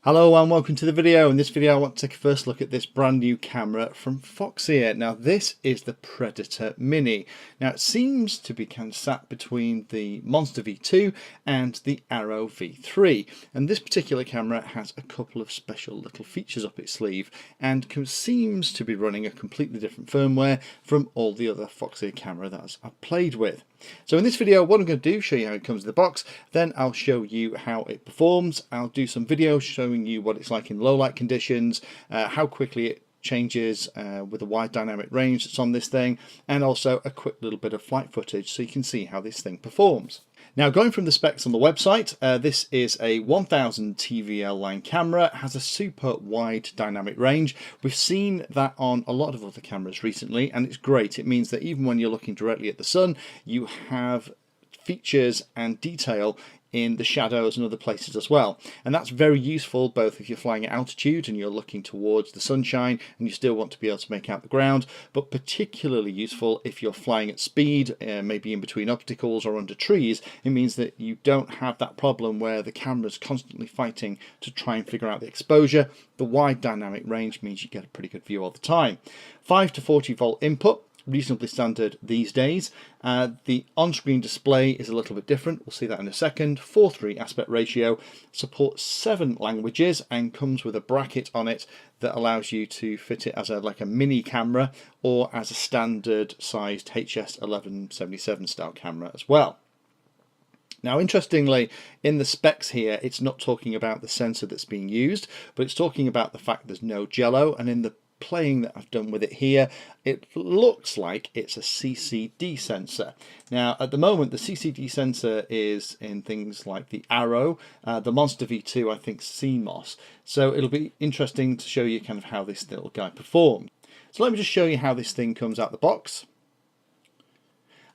Hello and welcome to the video. In this video I want to take a first look at this brand new camera from Foxeer. Now this is the Predator Mini. Now it seems to be kind of sat between the Monster V2 and the Arrow V3, and this particular camera has a couple of special little features up its sleeve and seems to be running a completely different firmware from all the other Foxeer camera that I've played with. So in this video what I'm going to do, show you how it comes in the box, then I'll show you how it performs. I'll do some videos showing you what it's like in low light conditions, how quickly it changes with the wide dynamic range that's on this thing, and also a quick little bit of flight footage so you can see how this thing performs. Now, going from the specs on the website, this is a 1000 TVL line camera. It has a super wide dynamic range. We've seen that on a lot of other cameras recently, and it's great. It means that even when you're looking directly at the sun, you have features and detail in the shadows and other places as well, and that's very useful both if you're flying at altitude and you're looking towards the sunshine and you still want to be able to make out the ground, but particularly useful if you're flying at speed, maybe in between obstacles or under trees. It means that you don't have that problem where the camera's constantly fighting to try and figure out the exposure. The wide dynamic range means you get a pretty good view all the time. 5 to 40 volt input, reasonably standard these days. The on-screen display is a little bit different, we'll see that in a second. 4:3 aspect ratio, supports 7 languages and comes with a bracket on it that allows you to fit it as like a mini camera or as a standard sized HS 1177 style camera as well. Now interestingly, in the specs here it's not talking about the sensor that's being used, but it's talking about the fact there's no jello, and in the playing that I've done with it here, it looks like it's a CCD sensor. Now at the moment the CCD sensor is in things like the Arrow, the Monster V2 I think CMOS, so it'll be interesting to show you kind of how this little guy performs. So let me just show you how this thing comes out the box.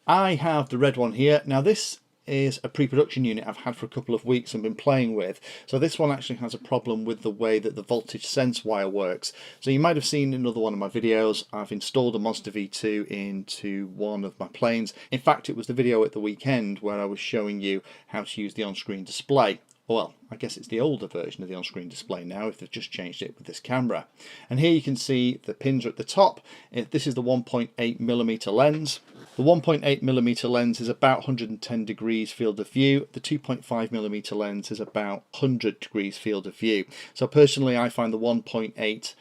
I have the red one here. Now this is a pre-production unit I've had for a couple of weeks and been playing with. So this one actually has a problem with the way that the voltage sense wire works. So you might have seen in another one of my videos, I've installed a Monster V2 into one of my planes. In fact, it was the video at the weekend where I was showing you how to use the on-screen display. Well, I guess it's the older version of the on-screen display now if they've just changed it with this camera. And here you can see the pins are at the top. This is the 1.8mm lens. The 1.8mm lens is about 110 degrees field of view. The 2.5mm lens is about 100 degrees field of view. So personally I find the 1.8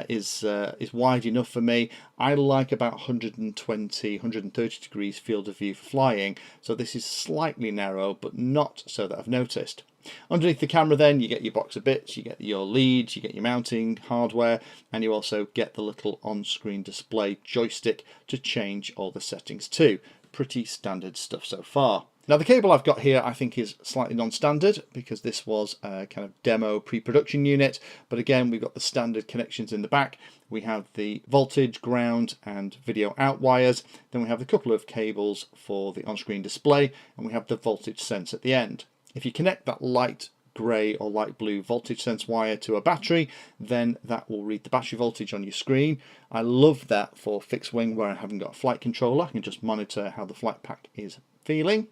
is wide enough for me. I like about 120, 130 degrees field of view for flying, so this is slightly narrow, but not so that I've noticed. Underneath the camera then you get your box of bits, you get your leads, you get your mounting hardware, and you also get the little on-screen display joystick to change all the settings too. Pretty standard stuff so far. Now the cable I've got here I think is slightly non-standard because this was a kind of demo pre-production unit, but again we've got the standard connections in the back. We have the voltage, ground and video out wires, then we have a couple of cables for the on-screen display, and we have the voltage sense at the end. If you connect that light grey or light blue voltage sense wire to a battery, then that will read the battery voltage on your screen. I love that for fixed wing where I haven't got a flight controller. I can just monitor how the flight pack is feeling.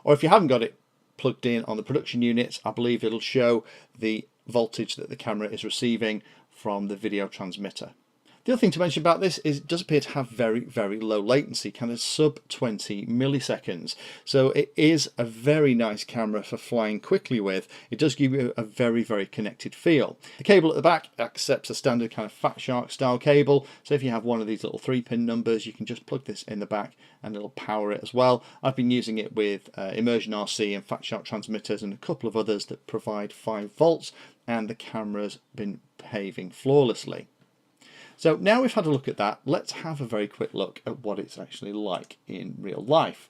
Or if you haven't got it plugged in on the production units, I believe it'll show the voltage that the camera is receiving from the video transmitter. The other thing to mention about this is it does appear to have very, very low latency, kind of sub 20 milliseconds. So it is a very nice camera for flying quickly with. It does give you a very, very connected feel. The cable at the back accepts a standard kind of Fat Shark style cable. So if you have one of these little 3-pin numbers, you can just plug this in the back and it'll power it as well. I've been using it with Immersion RC and Fat Shark transmitters and a couple of others that provide 5 volts, and the camera's been behaving flawlessly. So now we've had a look at that, let's have a very quick look at what it's actually like in real life.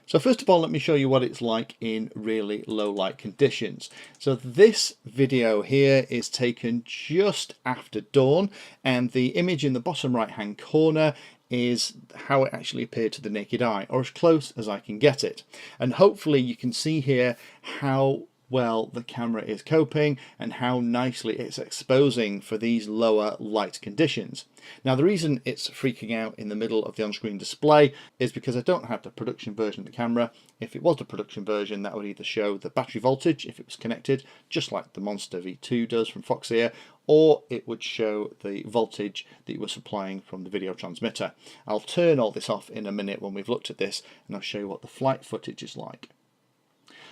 So first of all, let me show you what it's like in really low light conditions. So this video here is taken just after dawn, and the image in the bottom right hand corner is how it actually appeared to the naked eye, or as close as I can get it. And hopefully you can see here how well the camera is coping and how nicely it's exposing for these lower light conditions. Now the reason it's freaking out in the middle of the on-screen display is because I don't have the production version of the camera. If it was the production version, that would either show the battery voltage if it was connected, just like the Monster V2 does from Foxeer, or it would show the voltage that you were supplying from the video transmitter. I'll turn all this off in a minute when we've looked at this, and I'll show you what the flight footage is like.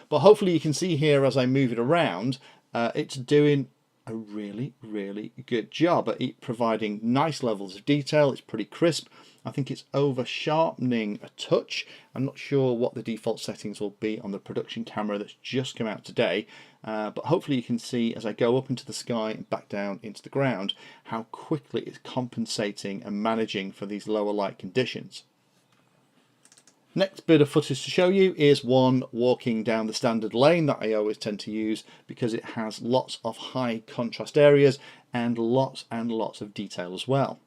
But hopefully you can see here as I move it around, it's doing a really good job at providing nice levels of detail. It's pretty crisp. I think it's over sharpening a touch. I'm not sure what the default settings will be on the production camera that's just come out today, but hopefully you can see as I go up into the sky and back down into the ground how quickly it's compensating and managing for these lower light conditions. Next bit of footage to show you is one walking down the standard lane that I always tend to use because it has lots of high contrast areas and lots of detail as well.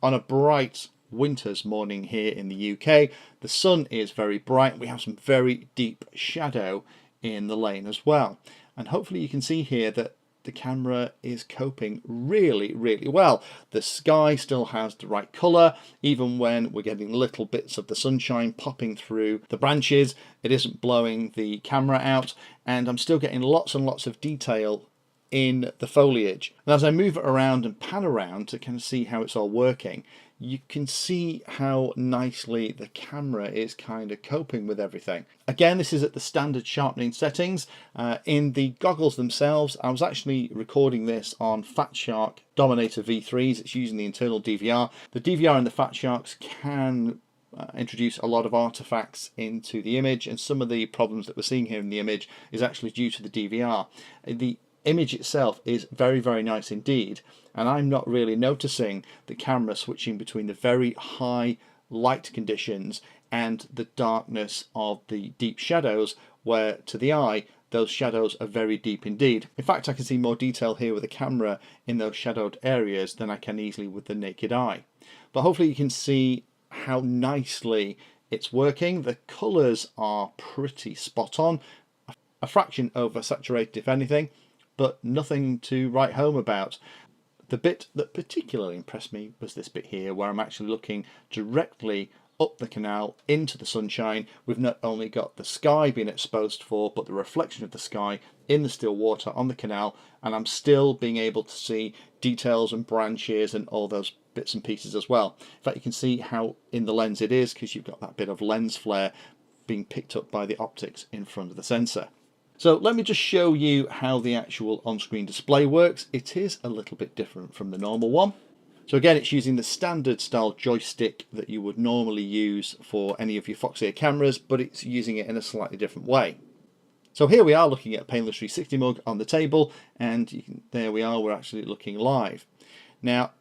On a bright winter's morning here in the UK, the sun is very bright. We have some very deep shadow in the lane as well. And hopefully you can see here that the camera is coping really well. The sky still has the right colour, even when we're getting little bits of the sunshine popping through the branches. It isn't blowing the camera out, and I'm still getting lots and lots of detail in the foliage. And as I move it around and pan around to kind of see how it's all working, you can see how nicely the camera is kind of coping with everything. Again, this is at the standard sharpening settings. In the goggles themselves, I was actually recording this on Fat Shark Dominator V3s. It's using the internal DVR. The DVR in the Fat Sharks can introduce a lot of artifacts into the image, and some of the problems that we're seeing here in the image is actually due to the DVR. The image itself is very nice indeed, and I'm not really noticing the camera switching between the very high light conditions and the darkness of the deep shadows, where to the eye those shadows are very deep indeed. In fact, I can see more detail here with the camera in those shadowed areas than I can easily with the naked eye. But hopefully you can see how nicely it's working. The colours are pretty spot on, a fraction oversaturated if anything, but nothing to write home about. The bit that particularly impressed me was this bit here, where I'm actually looking directly up the canal into the sunshine. We've not only got the sky being exposed for, but the reflection of the sky in the still water on the canal, and I'm still being able to see details and branches and all those bits and pieces as well. In fact, you can see how in the lens it is, because you've got that bit of lens flare being picked up by the optics in front of the sensor. So let me just show you how the actual on-screen display works. It is a little bit different from the normal one. So again, it's using the standard style joystick that you would normally use for any of your Foxeer cameras, but it's using it in a slightly different way. So here we are looking at a Painless 360 mug on the table, and there we are, we're actually looking live. Now,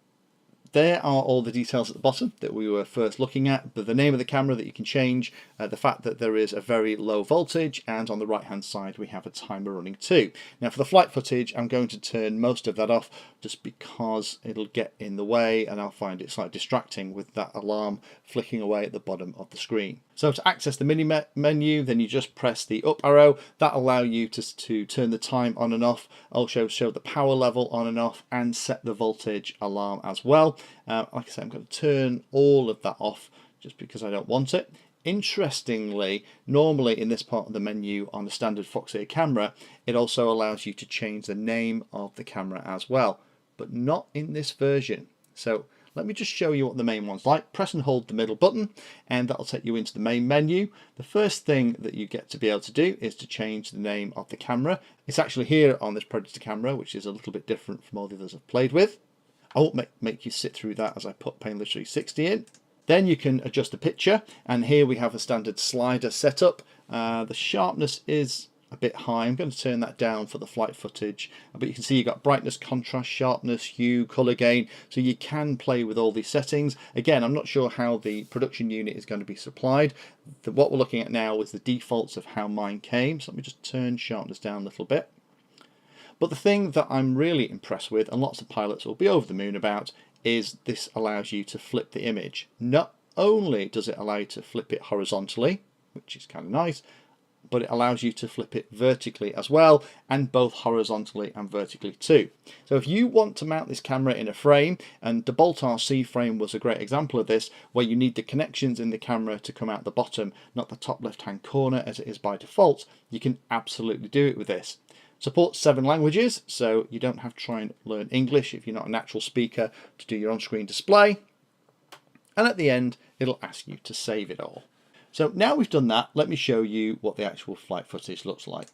there are all the details at the bottom that we were first looking at, but the name of the camera that you can change, the fact that there is a very low voltage, and on the right hand side we have a timer running too. Now for the flight footage, I'm going to turn most of that off just because it'll get in the way and I'll find it slightly distracting with that alarm flicking away at the bottom of the screen. So to access the mini menu, then you just press the up arrow. That'll allow you to turn the time on and off, also show the power level on and off, and set the voltage alarm as well. Like I said, I'm going to turn all of that off just because I don't want it. Interestingly, normally in this part of the menu on the standard Foxeer camera, it also allows you to change the name of the camera as well, but not in this version. So let me just show you what the main one's like. Press and hold the middle button and that'll take you into the main menu. The first thing that you get to be able to do is to change the name of the camera. It's actually here on this Predator camera, which is a little bit different from all the others I've played with. I won't make you sit through that as I put Painless 360 in. Then you can adjust the picture, and here we have a standard slider setup. The sharpness is a bit high. I'm going to turn that down for the flight footage, but you can see you've got brightness, contrast, sharpness, hue, color gain, so you can play with all these settings. Again, I'm not sure how the production unit is going to be supplied. What we're looking at now is the defaults of how mine came, so let me just turn sharpness down a little bit. But the thing that I'm really impressed with, and lots of pilots will be over the moon about, is this allows you to flip the image. Not only does it allow you to flip it horizontally, which is kind of nice, but it allows you to flip it vertically as well, and both horizontally and vertically too. So if you want to mount this camera in a frame, and the Bolt RC frame was a great example of this, where you need the connections in the camera to come out the bottom, not the top left hand corner as it is by default, you can absolutely do it with this. Supports 7 languages, so you don't have to try and learn English if you're not a natural speaker to do your on-screen display. And at the end, it'll ask you to save it all. So now we've done that, let me show you what the actual flight footage looks like.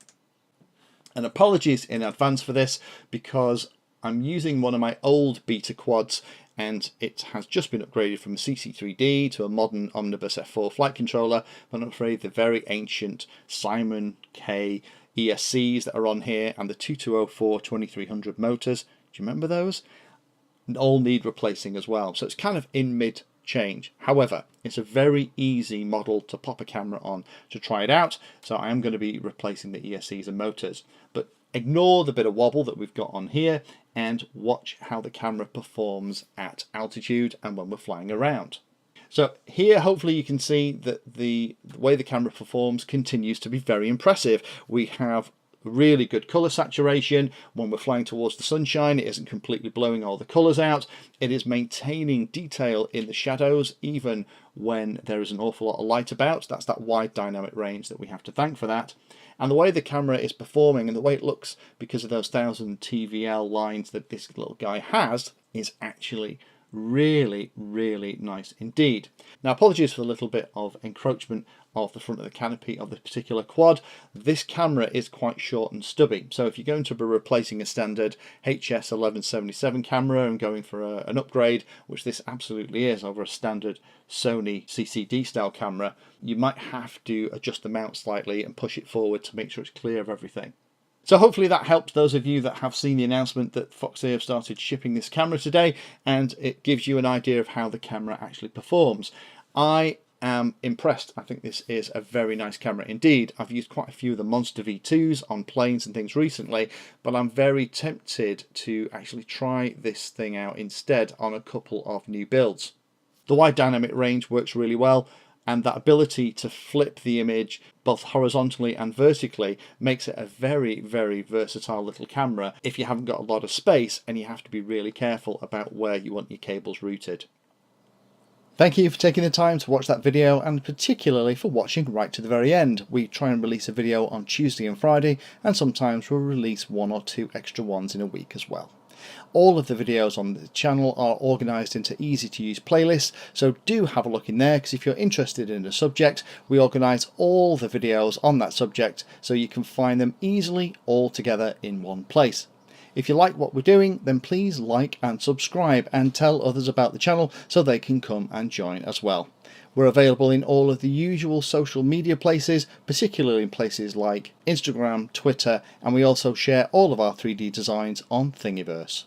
And apologies in advance for this, because I'm using one of my old beta quads and it has just been upgraded from a CC3D to a modern Omnibus F4 flight controller, but I'm afraid the very ancient Simon K ESCs that are on here and the 2204 2300 motors, do you remember those? All need replacing as well, so it's kind of in mid change. However, it's a very easy model to pop a camera on to try it out, so I am going to be replacing the ESCs and motors, but ignore the bit of wobble that we've got on here and watch how the camera performs at altitude and when we're flying around. So here, hopefully you can see that the way the camera performs continues to be very impressive. We have really good color saturation. When we're flying towards the sunshine, it isn't completely blowing all the colors out. It is maintaining detail in the shadows even when there is an awful lot of light about. That's that wide dynamic range that we have to thank for that. And the way the camera is performing and the way it looks because of those 1000 TVL lines that this little guy has is actually really, really nice indeed. Now, apologies for the little bit of encroachment of the front of the canopy of this particular quad. This camera is quite short and stubby, so if you're going to be replacing a standard HS1177 camera and going for an upgrade, which this absolutely is over a standard Sony CCD style camera, you might have to adjust the mount slightly and push it forward to make sure it's clear of everything. So hopefully that helps those of you that have seen the announcement that Foxeer have started shipping this camera today, and it gives you an idea of how the camera actually performs. I am impressed. I think this is a very nice camera indeed. I've used quite a few of the Monster V2s on planes and things recently, but I'm very tempted to actually try this thing out instead on a couple of new builds. The wide dynamic range works really well, and that ability to flip the image both horizontally and vertically makes it a very, very versatile little camera if you haven't got a lot of space and you have to be really careful about where you want your cables routed. Thank you for taking the time to watch that video, and particularly for watching right to the very end. We try and release a video on Tuesday and Friday, and sometimes we'll release 1 or 2 extra ones in a week as well. All of the videos on the channel are organised into easy to use playlists, so do have a look in there, because if you're interested in a subject, we organise all the videos on that subject so you can find them easily all together in one place. If you like what we're doing, then please like and subscribe and tell others about the channel so they can come and join as well. We're available in all of the usual social media places, particularly in places like Instagram, Twitter, and we also share all of our 3D designs on Thingiverse.